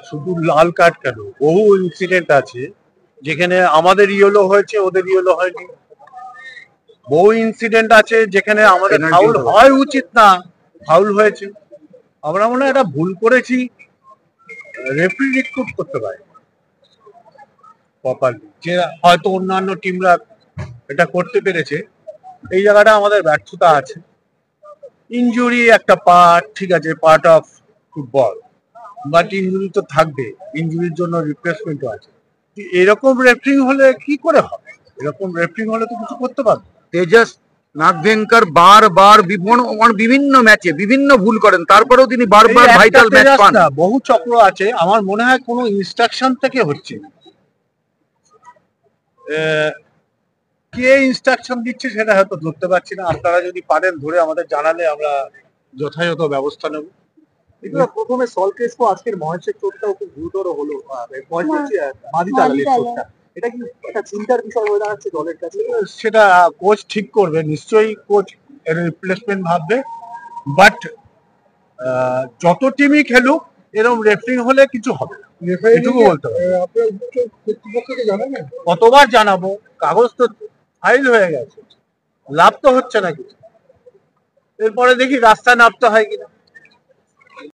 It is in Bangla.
শুধু লাল কার্ড কেন, বহু ইনসিডেন্ট আছে যেখানে আমাদের ইয়েলো হয়েছে, ওদের ইয়েলো হয়নি। বহু ইনসিডেন্ট আছে যেখানে আমাদের ফাউল হয় উচিত না, ফাউল হয়েছে। আমরা মনে হয় এটা ভুল করেছি, রেফারি রিক্রুট করতে পারে প্রপারলি, যে হয়তো অন্যান্য টিমরা এটা করতে পেরেছে। এই জায়গাটা আমাদের ব্যর্থতা আছে। ইনজুরি একটা পার্ট, ঠিক আছে, part of football, but injury তো থাকবে, ইনজুরির জন্য রিপ্লেসমেন্টও আছে। এরকম রেফারিং হলে কি করে হবে? এরকম রেফারিং হলে তো কিছু করতে পারবে। তেজস নাগভেঙ্কর বারবার বিভিন্ন ম্যাচে বিভিন্ন ভুল করেন, তারপরেও তিনি বারবার ভাইটাল ম্যাচ পান। বহু চক্র আছে, আমার মনে হয় কোনো ইনস্ট্রাকশন থেকে হচ্ছে। কে ইনস্ট্রাকশন দিচ্ছে সেটা হয়তো ধরতে পারছি না। আপনারা যদি পারেন ধরে আমাদের জানালে আমরা যথাযথ ব্যবস্থা নেব। প্রথমে সলকেস্কো আজকের মহেশের চোটটাও খুব গুরুতর হলো, মাঝি চালালের চোটটা, এটা কি একটা চিন্তার বিষয় হয়ে দাঁড়াচ্ছে দলের কাছে? সেটা কোচ ঠিক করবে, নিশ্চয়ই কোচ এর রিপ্লেসমেন্ট ভাববে। বাট যত টিমই খেলুক, এরকম রেফারিং হলে কিছু হবে না, এটুকু বলতে হবে। কতবার জানাবো, কাগজ তো ফাইল হয়ে গেছে, লাভ তো হচ্ছে না কিছু। এরপরে দেখি রাস্তায় নামতে হয় কিনা।